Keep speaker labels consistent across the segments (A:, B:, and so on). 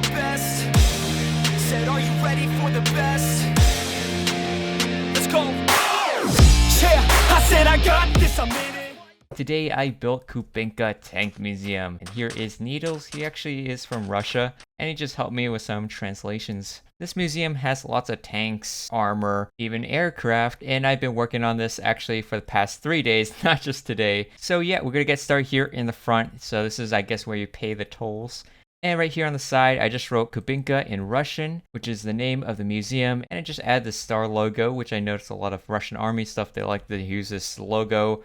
A: the best. Said, are you ready for the best? Let's go. Yeah, I said I got this, I'm in it.
B: Today I built Kubinka Tank Museum, and here is Needles. He actually is from Russia, and he just helped me with some translations. This museum has lots of tanks, armor, even aircraft, and I've been working on this actually for the past 3 days, not just today. So yeah, we're gonna get started here in the front. So this is, I guess, where you pay the tolls. And right here on the side, I just wrote Kubinka in Russian, which is the name of the museum, and I just add the star logo, which I noticed a lot of Russian army stuff, they like to use this logo.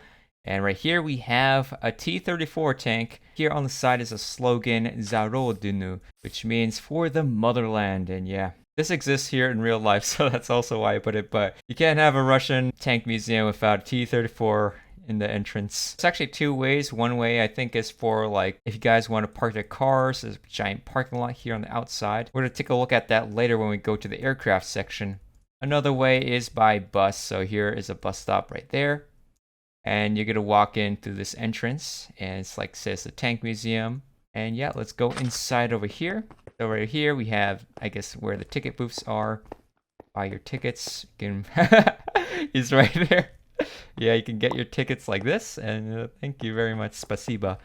B: And right here we have a T-34 tank. Here on the side is a slogan, Za Rodinu, which means for the motherland. And yeah, this exists here in real life, so that's also why I put it. But you can't have a Russian tank museum without a T-34 in the entrance. It's actually two ways. One way I think is for like if you guys want to park their cars. There's a giant parking lot here on the outside. We're going to take a look at that later when we go to the aircraft section. Another way is by bus. So here is a bus stop right there. And you're going to walk in through this entrance, and it's like says the tank museum. And yeah, let's go inside over here. So right here we have, I guess, where the ticket booths are. Buy your tickets. You can he's right there. Yeah, you can get your tickets like this, and thank you very much, spasiba.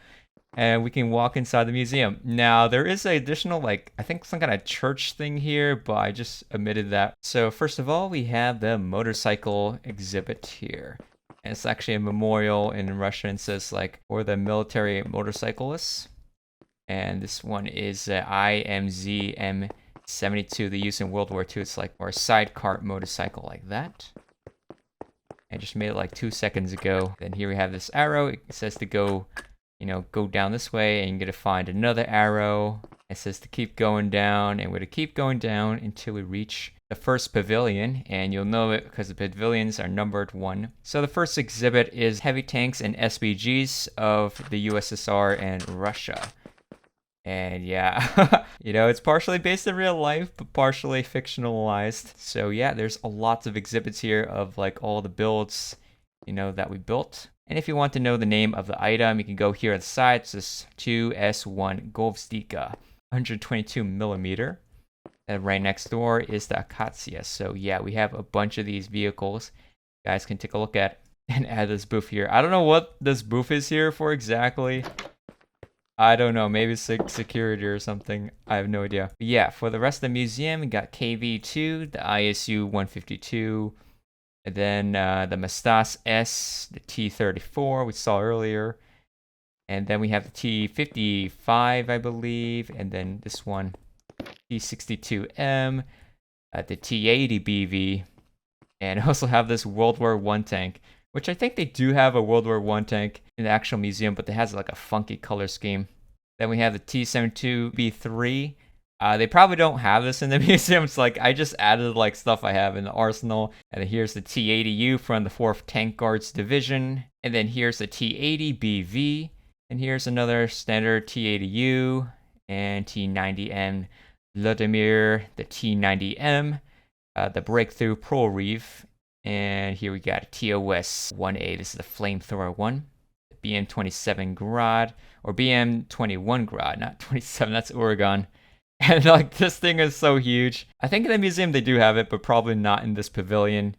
B: And we can walk inside the museum. Now, there is an additional, like, I think some kind of church thing here, but I just omitted that. So first of all, we have the motorcycle exhibit here. And it's actually a memorial in Russian. It says like for the military motorcyclists. And this one is IMZ M72. They used in World War II. It's like or a sidecar motorcycle like that. I just made it like 2 seconds ago. Then here we have this arrow. It says to go, go down this way, and you're gonna find another arrow. It says to keep going down, and we're gonna keep going down until we reach the first pavilion, and you'll know it because the pavilions are numbered 1. So the first exhibit is heavy tanks and SPGs of the USSR and Russia. And yeah, it's partially based in real life, but partially fictionalized. So yeah, there's a lots of exhibits here of like all the builds, that we built. And if you want to know the name of the item, you can go here on the side. It's this 2S1 Govstika, 122 millimeter. And right next door is the Akatsiya. So yeah, we have a bunch of these vehicles. You guys can take a look at and add this booth here. I don't know what this booth is here for exactly. I don't know, maybe security or something. I have no idea. But yeah, for the rest of the museum, we got KV-2, the ISU 152, and then the Mastas S, the T-34 we saw earlier. And then we have the T-55, I believe, and then this one. T-62M, the T-80BV, and also have this World War I tank, which I think they do have a World War I tank in the actual museum, but it has like a funky color scheme. Then we have the T-72B3. They probably don't have this in the museum. It's like I just added like stuff I have in the arsenal. And then here's the T-80U from the 4th Tank Guards Division. And then here's the T-80BV. And here's another standard T-80U and T-90M. Vladimir, the T-90M, the Breakthrough Pro Reef, and here we got a TOS-1A. This is the flamethrower one. The BM-27 Grad, or BM-21 Grad, not 27, that's Oregon. And like this thing is so huge. I think in the museum they do have it, but probably not in this pavilion.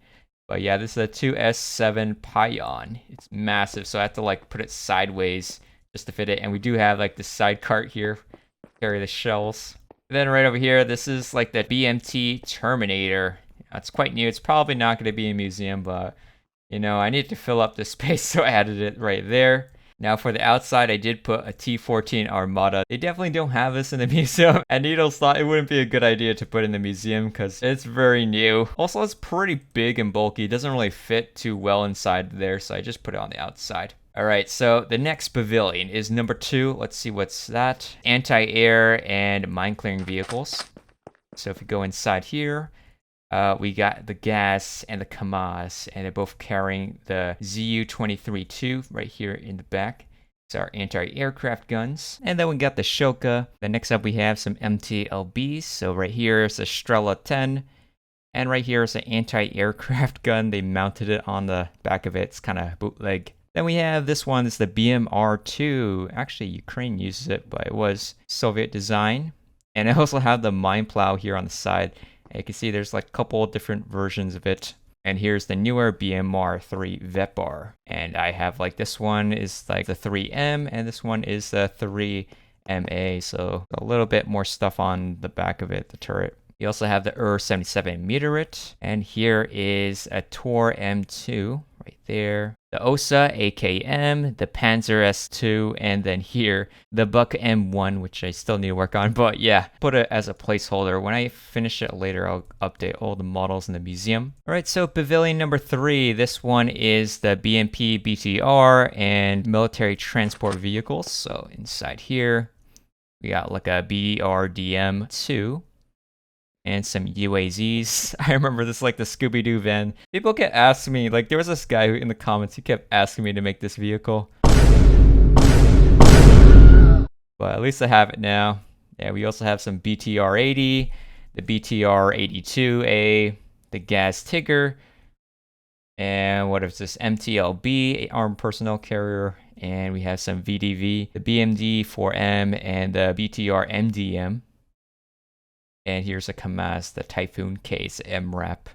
B: But yeah, this is a 2S7 Pion. It's massive, so I have to like put it sideways just to fit it. And we do have like the side cart here, carry the shells. Then right over here, this is like the BMT Terminator. It's quite new. It's probably not going to be in a museum, but I need to fill up the space, so I added it right there. Now for the outside, I did put a T-14 Armada. They definitely don't have this in the museum, and Needles thought it wouldn't be a good idea to put in the museum because it's very new. Also, it's pretty big and bulky. It doesn't really fit too well inside there, so I just put it on the outside. All right, so the next pavilion is number 2. Let's see what's that. Anti-air and mine-clearing vehicles. So if we go inside here, we got the gas and the KAMAZ, and they're both carrying the ZU-23-2 right here in the back. It's our anti-aircraft guns. And then we got the Shoka. Then next up we have some MTLBs. So right here is the Strela 10. And right here is an anti-aircraft gun. They mounted it on the back of it. It's kind of bootleg. Then we have this one. It's the BMR-2. Actually, Ukraine uses it, but it was Soviet design. And I also have the mine plow here on the side. And you can see there's like a couple different versions of it. And here's the newer BMR3 Vetbar. And I have like this one is like the 3M and this one is the 3MA. So a little bit more stuff on the back of it, the turret. You also have the UR-77 Meteorite. And here is a Tor M2 right there. The OSA AKM, the Panzer S2, and then here, the Buck M1, which I still need to work on. But yeah, put it as a placeholder. When I finish it later, I'll update all the models in the museum. All right, so pavilion number 3. This one is the BMP BTR and military transport vehicles. So inside here, we got like a BRDM2. And some UAZs. I remember this like the Scooby-Doo van. People kept asking me, like there was this guy in the comments, he kept asking me to make this vehicle. But at least I have it now. Yeah, we also have some BTR-80, the BTR-82A, the Gaz Tigger, and what is this, MTLB, Armed Personnel Carrier, and we have some VDV, the BMD-4M, and the BTR-MDM. And here's a Kamaz, the Typhoon Case MRAP.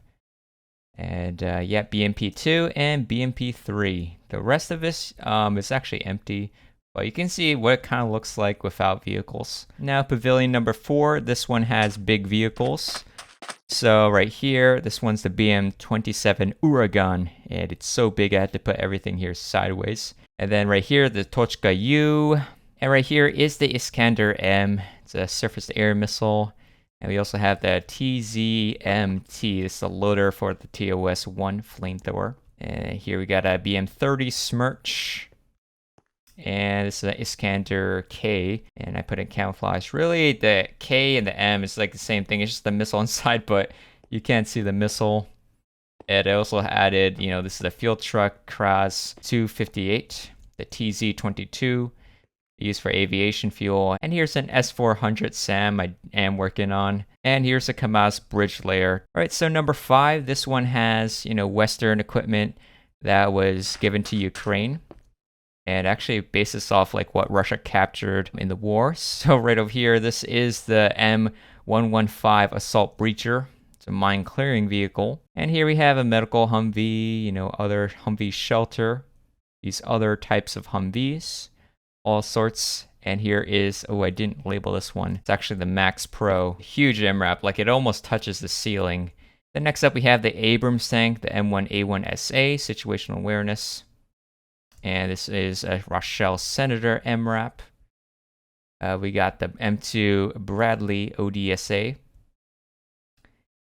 B: And yeah, BMP2 and BMP3. The rest of this is actually empty. But you can see what it kind of looks like without vehicles. Now, pavilion number 4. This one has big vehicles. So right here, this one's the BM27 Uragan. And it's so big I had to put everything here sideways. And then right here, the Tochka U. And right here is the Iskander M. It's a surface-to-air missile. And we also have the TZMT. This is the loader for the TOS-1 flamethrower. And here we got a BM-30 Smirch. And this is an Iskander K. And I put in camouflage. Really, the K and the M is like the same thing. It's just the missile inside, but you can't see the missile. And I also added, you know, this is a field truck Kras 258. The TZ-22. Used for aviation fuel. And here's an S400 SAM I am working on. And here's a Kamaz bridge layer. All right, so number 5, this one has, you know, Western equipment that was given to Ukraine. And actually bases off like what Russia captured in the war. So right over here, this is the M115 Assault Breacher. It's a mine clearing vehicle. And here we have a medical Humvee, you know, other Humvee shelter. These other types of Humvees. All sorts. And here is, oh, I didn't label this one. It's actually the Max Pro. Huge MRAP, like it almost touches the ceiling. Then next up we have the Abrams tank, the M1A1SA, situational awareness. And this is a Rochelle Senator MRAP. We got the M2 Bradley ODSA.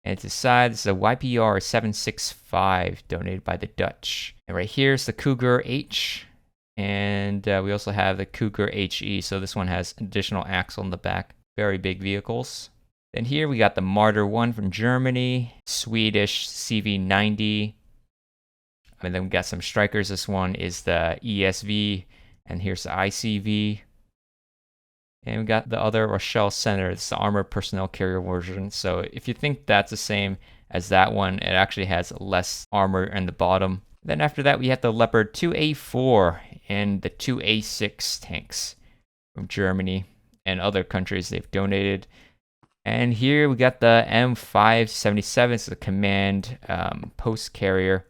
B: And to the side, this is a YPR 765 donated by the Dutch. And right here is the Cougar H. And we also have the Cougar HE, so this one has additional axle in the back. Very big vehicles. Then here we got the Marder 1 from Germany, Swedish CV90. And then we got some strikers. This one is the ESV, and here's the ICV. And we got the other Rochelle Center. It's the Armored Personnel Carrier version. So if you think that's the same as that one, it actually has less armor in the bottom. Then after that, we have the Leopard 2A4 and the 2A6 tanks from Germany and other countries they've donated. And here we got the M577, it's the command post carrier.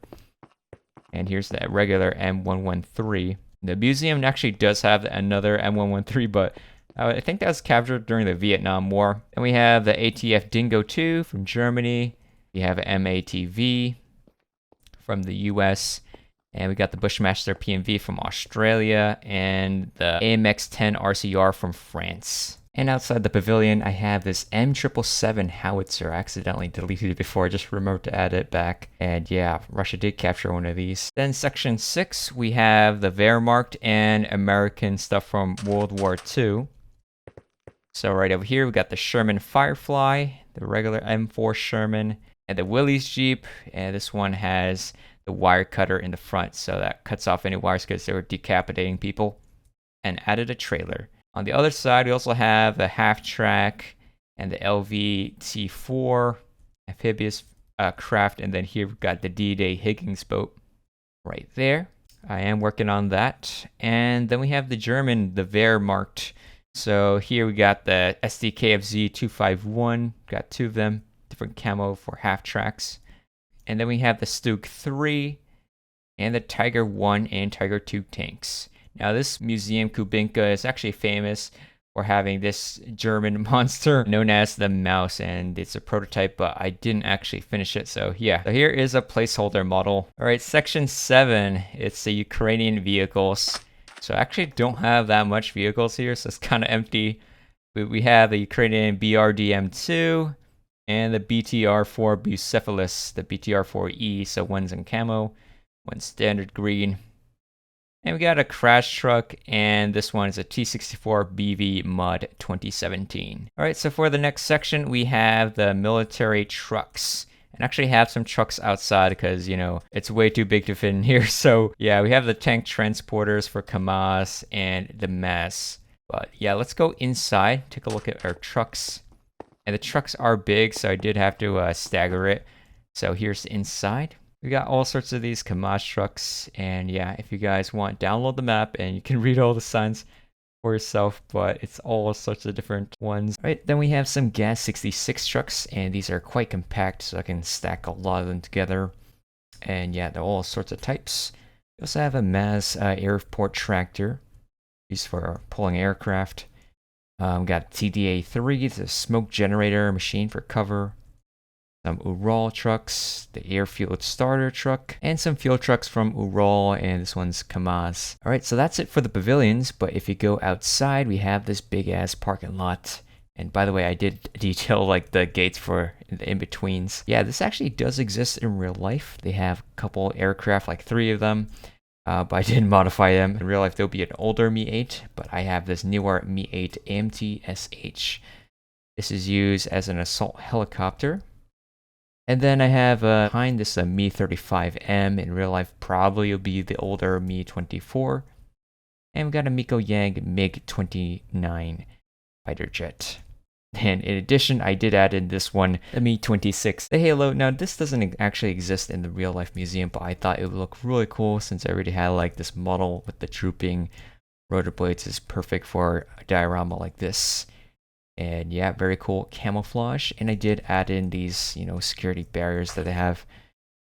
B: And here's the regular M113. The museum actually does have another M113, but I think that was captured during the Vietnam War. And we have the ATF Dingo 2 from Germany. We have an MATV from the US. And we got the Bushmaster PMV from Australia and the AMX-10 RCR from France. And outside the pavilion, I have this M777 howitzer. I accidentally deleted it before. I just remembered to add it back. And yeah, Russia did capture one of these. Then section 6, we have the Wehrmacht and American stuff from World War II. So right over here, we got the Sherman Firefly, the regular M4 Sherman, and the Willys Jeep. And this one has the wire cutter in the front, so that cuts off any wires because they were decapitating people. And added a trailer. On the other side, we also have the half-track and the LVT4 amphibious craft. And then here we've got the D-Day Higgins boat right there. I am working on that. And then we have the German, the Wehrmacht So here we got the SDKFZ 251, got 2 of them, different camo for half tracks. And then we have the Stug 3 and the Tiger 1 and Tiger 2 tanks. Now this museum, Kubinka, is actually famous for having this German monster known as the Mouse, and it's a prototype, but I didn't actually finish it, so yeah. So here is a placeholder model. Alright, section 7, it's the Ukrainian vehicles. So I actually don't have that much vehicles here, so it's kind of empty. But we have the Ukrainian BRDM2 and the BTR4 Bucephalus, the BTR4E, so one's in camo, one's standard green. And we got a crash truck, and this one is a T64 BV Mud 2017. Alright, so for the next section, we have the military trucks. And actually have some trucks outside because, you know, it's way too big to fit in here. So yeah, we have the tank transporters for KAMAZ and the MAS. But yeah, let's go inside, take a look at our trucks. And the trucks are big, so I did have to stagger it. So here's the inside. We got all sorts of these KAMAZ trucks, and yeah, if you guys want, download the map and you can read all the signs for yourself, but it's all sorts of different ones. All right, then we have some Gas 66 trucks, and these are quite compact, so I can stack a lot of them together. And yeah, they're all sorts of types. We also have a MAS airport tractor, used for pulling aircraft. Got TDA-3, it's a smoke generator machine for cover. Some Ural trucks, the air-fueled starter truck, and some fuel trucks from Ural, and this one's KAMAZ. Alright, so that's it for the pavilions, but if you go outside, we have this big-ass parking lot. And by the way, I did detail like the gates for the in-betweens. Yeah, this actually does exist in real life. They have a couple aircraft, like 3 of them, but I didn't modify them. In real life, there'll be an older Mi-8, but I have this newer Mi-8 AMT-SH. This is used as an assault helicopter. And then I have behind this a Mi-35M. In real life, probably will be the older Mi-24. And we got a Mikoyan MiG-29 fighter jet. And in addition, I did add in this one, the Mi-26, the Halo. Now, this doesn't actually exist in the real life museum, but I thought it would look really cool since I already had like this model with the drooping rotor blades. Is perfect for a diorama like this. And yeah, very cool camouflage. And I did add in these, you know, security barriers that they have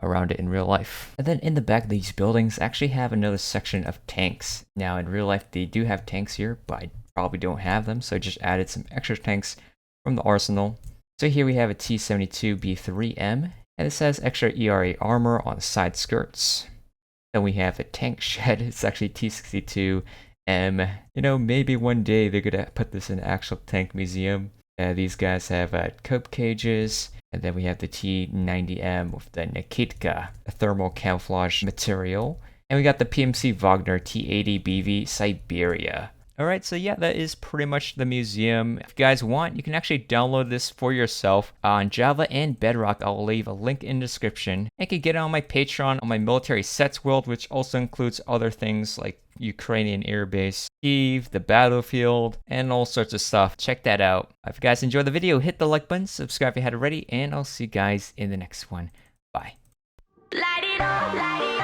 B: around it in real life. And then in the back of these buildings, I actually have another section of tanks. Now in real life, they do have tanks here, but I probably don't have them. So I just added some extra tanks from the arsenal. So here we have a T-72B3M, and this has extra ERA armor on the side skirts. Then we have a tank shed. It's actually T-62. You know, maybe one day they're gonna put this in an actual tank museum. These guys have cope cages, and then we have the T-90M with the Nikitka, a thermal camouflage material, and we got the PMC Wagner T-80BV Siberia. Alright, so yeah, that is pretty much the museum. If you guys want, you can actually download this for yourself on Java and Bedrock. I'll leave a link in the description. And you can get it on my Patreon on my military sets world, which also includes other things like Ukrainian Air Base, Kyiv, the battlefield, and all sorts of stuff. Check that out. If you guys enjoyed the video, hit the like button, subscribe if you hadn't already, and I'll see you guys in the next one. Bye.
C: Light it up, light it up.